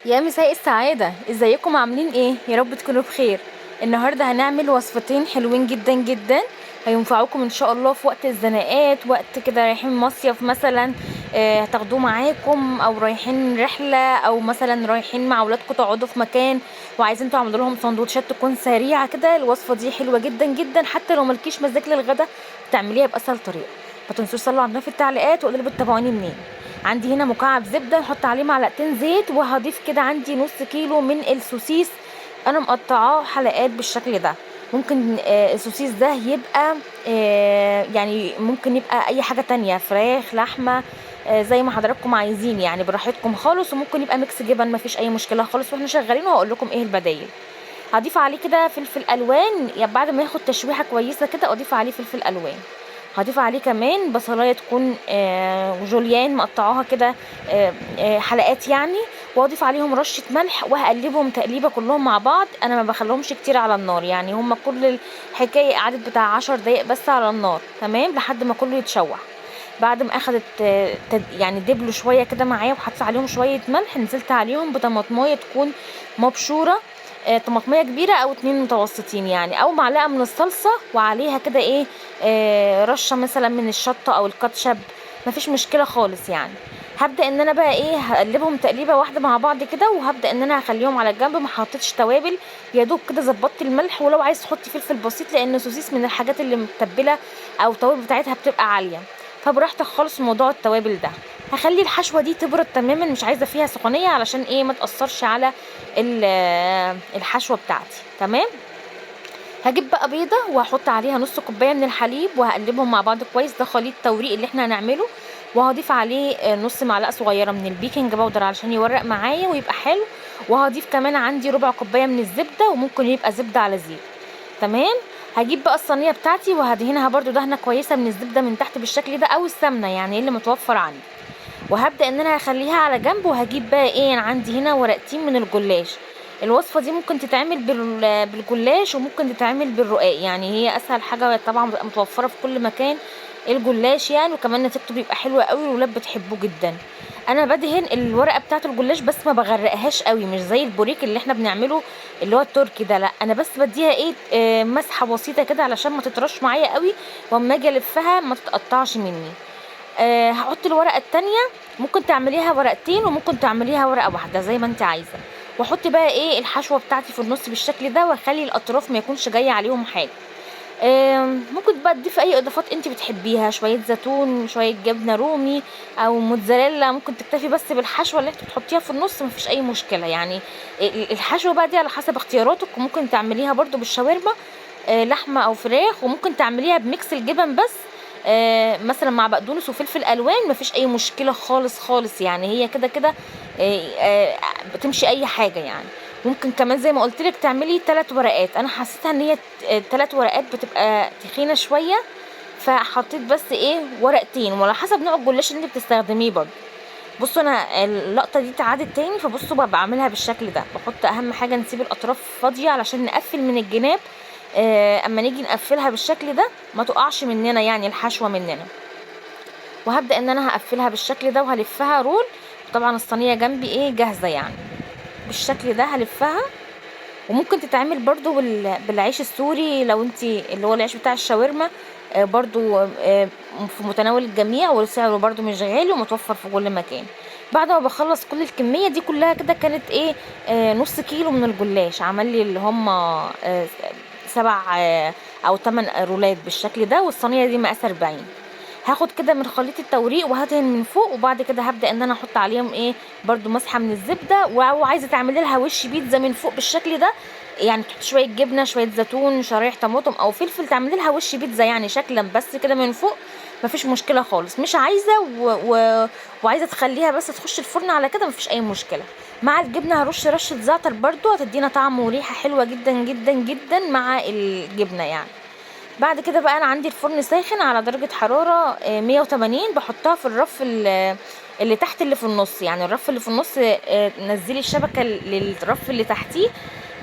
يا مساء السعادة، ازيكم عاملين ايه؟ يا رب تكونوا بخير. النهاردة هنعمل وصفتين حلوين جدا جدا، هينفعوكم ان شاء الله في وقت الزناقات، وقت كده رايحين مصيف مثلا. هتاخدوه معاكم او رايحين رحلة، او مثلا رايحين مع اولادكم تقعدوا في مكان وعايزين تعملوا لهم سندوتشات تكون سريعة كده. الوصفة دي حلوة جدا جدا، حتى لو ملكيش مزاج للغدا تعمليها بأسهل طريقة. ما تنسوش تصلوا على النبي في التعليقات وقولوا لي بتتابعوني منين. عندي هنا مكعب زبده نحط عليه معلقتين زيت، وهضيف كده عندي نص كيلو من السوسيس. انا مقطعاه حلقات بالشكل ده. ممكن السوسيس ده يبقى يعني ممكن يبقى اي حاجه تانية، فراخ، لحمه، زي ما حضراتكم عايزين يعني براحتكم خالص. وممكن يبقى ميكس جبن، مفيش اي مشكله خالص واحنا شغالين، وهقول لكم ايه البدايل. هضيف عليه كده فلفل الوان، يعني بعد ما ياخد تشويحه كويسه كده اضيف عليه فلفل الوان. هضيف عليه كمان بصلايه تكون جوليان مقطعاها كده حلقات يعني. واضيف عليهم رشه ملح وهقلبهم تقليبه كلهم مع بعض. انا ما بخليهمش كتير على النار، يعني هم كل الحكايه قعدت بتاع 10 دقايق بس على النار، تمام، لحد ما كله يتشوح. بعد ما اخدت يعني دبلوا شويه كده معايا وحطيت عليهم شويه ملح، نزلت عليهم بطماطمايه تكون مبشوره، طماطميه كبيره او اتنين متوسطين يعني، او معلقه من الصلصه، وعليها كده ايه رشه مثلا من الشطه او الكاتشب، مفيش مشكله خالص يعني. هبدا ان انا بقى ايه هقلبهم تقليبه واحده مع بعض كده، وهبدا ان انا هخليهم على جنب. ما حطيتش توابل، يا دوب كده ظبطت الملح، ولو عايز تحطي فلفل بسيط لان السوسيس من الحاجات اللي متبله او التوابل بتاعتها بتبقى عاليه، فبراحتك خالص في موضوع التوابل ده. هخلي الحشوه دي تبرد تماما، مش عايزه فيها سخونيه علشان ايه ما تاثرش على الحشوه بتاعتي، تمام. هجيب بقى بيضه وهحط عليها نص كوبايه من الحليب وهقلبهم مع بعض كويس، ده خليط توريق اللي احنا هنعمله. وهضيف عليه نص معلقه صغيره من البيكنج باودر علشان يورق معايا ويبقى حلو. وهضيف كمان عندي ربع كوبايه من الزبده، وممكن يبقى زبده على زيت، تمام. هجيب بقى الصينيه بتاعتي وهدهنها برده دهنه كويسه من الزبده من تحت بالشكل ده، او السمنه يعني اللي متوفر عندي. وهبدأ ان انا هخليها على جنب. وهجيب بقى ايه، أنا عندي هنا ورقتين من الجلاش. الوصفة دي ممكن تتعمل بالجلاش، وممكن تتعمل بالرقاق، يعني هي اسهل حاجة طبعا، بتبقى متوفرة في كل مكان الجلاش يعني، وكمان نتيجته بيبقى حلوة قوي والولاد بتحبه جدا. انا بدهن الورقة بتاعة الجلاش بس ما بغرقهاش قوي، مش زي البوريك اللي احنا بنعمله اللي هو التركي ده، لا انا بس بديها ايه مسحة بسيطة كده علشان ما تطرش معايا قوي، واما اجي الفها ما تتقطعش مني. هحط الورقة التانية، ممكن تعمليها ورقتين وممكن تعمليها ورقة واحدة زي ما انت عايزة. واحط بقى ايه الحشوة بتاعتي في النص بالشكل ده، واخلي الاطراف ما يكونش جاية عليهم حاجة. ممكن بقى تضيفي اي اضافات انت بتحبيها، شوية زيتون، شوية جبنة رومي او موتزاريلا. ممكن تكتفي بس بالحشوة اللي انت بتحطيها في النص، مفيش اي مشكلة يعني. الحشوة بقى دي على حسب اختياراتك، وممكن تعمليها برضو بالشاورما لحمة او فراخ، وممكن تعمليها بميكس الجبن بس مثلا مع بقدونس وفلفل الوان، مفيش اي مشكله خالص خالص يعني. هي كده كده بتمشي اي حاجه يعني. ممكن كمان زي ما قلت لك تعملي 3 ورقات، انا حسيتها ان هي 3 ورقات بتبقى تخينه شويه، فحطيت بس ايه ورقتين، وعلى حسب نوع الجلاش اللي انت بتستخدميه برضه. بصوا انا اللقطه دي اتعادت تاني، فبصوا بقى بعملها بالشكل ده. بحط اهم حاجه نسيب الاطراف فاضيه علشان نقفل من الجناب. اما نيجي نقفلها بالشكل ده ما تقعش مننا يعني الحشوه مننا. وهبدا ان انا هقفلها بالشكل ده وهلفها رول. طبعا الصينيه جنبي ايه جاهزه يعني، بالشكل ده هلفها. وممكن تتعمل برضو بالعيش السوري لو انتي اللي هو العيش بتاع الشاورما، برضو في متناول الجميع، وسعره برضو مش غالي ومتوفر في كل مكان. بعد ما بخلص كل الكمية دي كلها كده، كانت ايه نص كيلو من الجلاش، عمل لي اللي هم 7 او 8 رولات بالشكل ده، والصينية دي مقاس 40. هاخد كده من خليط التوريق وهدهن من فوق، وبعد كده هبدا ان انا احط عليهم ايه برضو مسحه من الزبده. وعايزه تعملي لها وش بيتزا من فوق بالشكل ده، يعني تحط شويه جبنه، شويه زيتون، شرايح طماطم او فلفل، تعملي لها وش بيتزا يعني شكلا بس كده من فوق، مفيش مشكله خالص. مش عايزه وعايزه تخليها بس تخش الفرن على كده، مفيش اي مشكله. مع الجبنه هرش رشه زعتر برضو، هتدينا طعم وريحه حلوه جدا جدا جدا مع الجبنه يعني. بعد كده بقى انا عندي الفرن ساخن على درجة حرارة 180، بحطها في الرف اللي تحت اللي في النص، يعني الرف اللي في النص نزلي الشبكة للرف اللي تحتيه،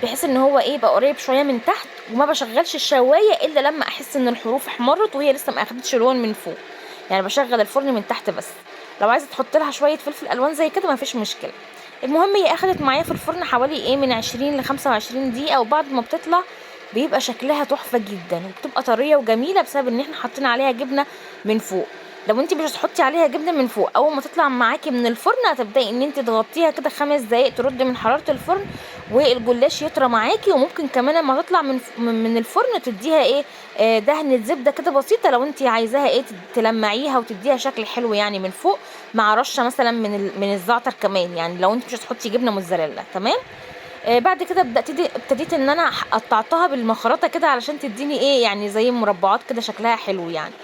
بحيث ان هو ايه بقى قريب شوية من تحت. وما بشغلش الشواية الا لما احس ان الحروف احمرت وهي لسه ما اخدتش لون من فوق، يعني بشغل الفرن من تحت بس. لو عايزة تحط لها شوية فلفل الوان زي كده ما فيش مشكلة. المهم هي اخدت معايا في الفرن حوالي ايه من 20 ل 25 دقيقه، وبعد ما بتطلع بيبقى شكلها تحفه جدا، وبتبقى طريه وجميله بسبب ان احنا حاطين عليها جبنه من فوق. لو انت مش هتحطي عليها جبنه من فوق، اول ما تطلع معاكي من الفرن هتبداي ان انت تغطيها كده 5 دقايق، تردي من حراره الفرن والجلاش يطرى معاكي. وممكن كمان لما تطلع من الفرن تديها ايه دهنه زبده كده بسيطه، لو انت عايزاها ايه تلمعيها وتديها شكل حلو يعني من فوق، مع رشه مثلا من الزعتر كمان، يعني لو انت مش هتحطي جبنه موتزاريلا. تمام. بعد كده ابتديت ان انا قطعتها بالمخرطه كده علشان تديني ايه يعني زي مربعات كده شكلها حلو يعني،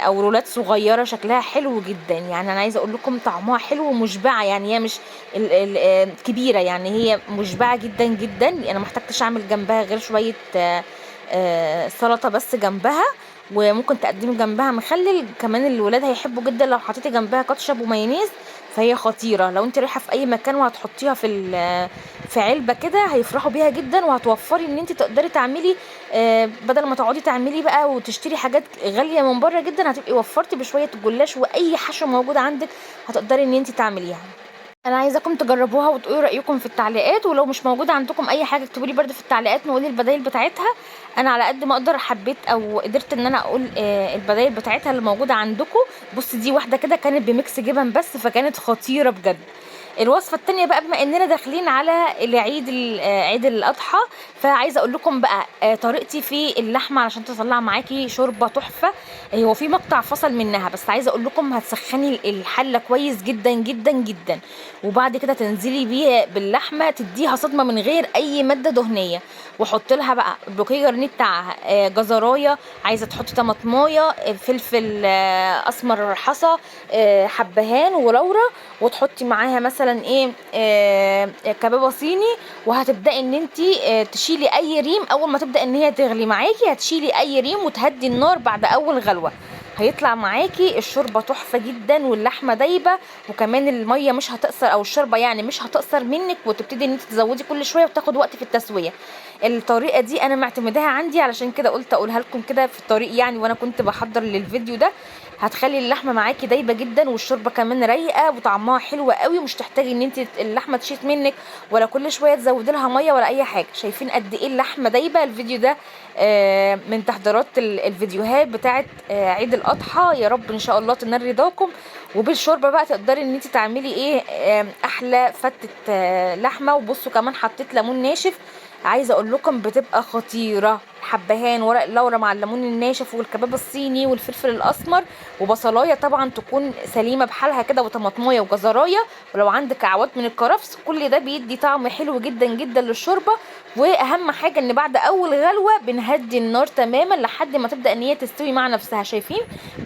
او رولات صغيره شكلها حلو جدا. يعني انا عايزه اقول لكم طعمها حلو ومشبعه، يعني هي مش كبيره، يعني هي مشبعه جدا جدا. انا ما احتجتش اعمل جنبها غير شويه سلطه بس جنبها، وممكن تقدمي جنبها مخلل كمان. الولاد هيحبوا جدا لو حطيتي جنبها كاتشب ومايونيز، فهي خطيره. لو انت رايحه في اي مكان وهتحطيها في علبه كده هيفرحوا بيها جدا، وهتوفري ان انت تقدري تعملي بدل ما تقعدي تعملي بقى وتشتري حاجات غاليه من بره جدا، هتبقي وفرتي بشويه الجلاش، واي حشوه موجوده عندك هتقدري ان انت تعمليها. انا عايزاكم تجربوها وتقولوا رايكم في التعليقات، ولو مش موجوده عندكم اي حاجه اكتبوا لي برده في التعليقات نقول البدايل بتاعتها. انا على قد ما اقدر حبيت او قدرت ان انا اقول البدايل بتاعتها اللي موجوده عندكم. بص دي واحده كده كانت بميكس جبن بس، فكانت خطيره بجد. الوصفه التانية بقى، بما اننا داخلين على العيد عيد الاضحى، فعايزه اقول لكم بقى طريقتي في اللحمه علشان تطلع معاكي شوربه تحفه. هو في مقطع فصل منها، بس عايزه اقول لكم هتسخني الحله كويس جدا جدا جدا، وبعد كده تنزلي بيه باللحمه تديها صدمه من غير اي ماده دهنيه، وحط لها بقى البوكيه جرنيه بتاعها جزرايه، عايزه تحطي طماطمايه فلفل اسمر حصى حبهان ولورا، وتحطي معاها مثلا ايه كبابه صيني. وهتبداي ان انت تشيلي اي ريم اول ما تبدا ان هي تغلي معاكي، هتشيلي اي ريم وتهدي النار بعد اول غلوه، هيطلع معاكي الشوربه تحفه جدا واللحمه دايبه، وكمان الميه مش هتقصر او الشوربه يعني مش هتقصر منك، وتبتدي ان انت تزودي كل شويه وتاخد وقت في التسويه. الطريقه دي انا معتمداها عندي، علشان كده قلت اقولها لكم كده في الطريق يعني وانا كنت بحضر للفيديو ده. هتخلي اللحمه معاكي دايبه جدا، والشوربه كمان رايقه وطعمها حلو قوي، ومش تحتاجي ان انت اللحمه تشيط منك ولا كل شويه تزودي لها ميه ولا اي حاجه. شايفين قد ايه اللحمه دايبه؟ الفيديو ده من تحضيرات الفيديوهات بتاعه عيد الاضحى. يا رب ان شاء الله تنال رضاكم. وبالشوربه بقى تقدري ان انت تعملي ايه احلى فتة لحمه. وبصوا كمان حطيت ليمون ناشف، عايزه اقول لكم بتبقى خطيره. حبهان ورق اللورا مع الليمون الناشف والكباب الصيني والفلفل الاسمر وبصلايه طبعا تكون سليمه بحالها كده، وطماطمايه وجزرايه، ولو عندك عواد من الكرفس، كل ده بيدي طعم حلو جدا جدا للشوربه. واهم حاجه ان بعد اول غلوه بنهدي النار تماما لحد ما تبدا ان هي تستوي مع نفسها. شايفين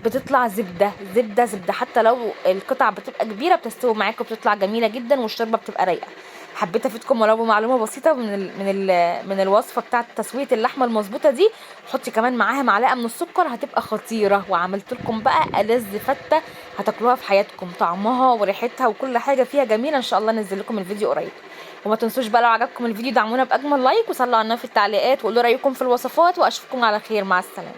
بتطلع زبده زبده زبده، حتى لو القطع بتبقى كبيره بتستوي معاكم وبتطلع جميله جدا والشوربه بتبقى رايقه. حبيت افيدكم ولو بمعلومه بسيطه من الوصفه بتاعه تسويه اللحمه المظبوطه دي. حطي كمان معاها معلقه من السكر هتبقى خطيره. وعملت لكم بقى ألذ فته هتاكلوها في حياتكم، طعمها وريحتها وكل حاجه فيها جميله. ان شاء الله انزل لكم الفيديو قريب. وما تنسوش بقى لو عجبكم الفيديو دعمونا باجمل لايك، وصلوا على النبي في التعليقات وقولوا رايكم في الوصفات، واشوفكم على خير. مع السلامه.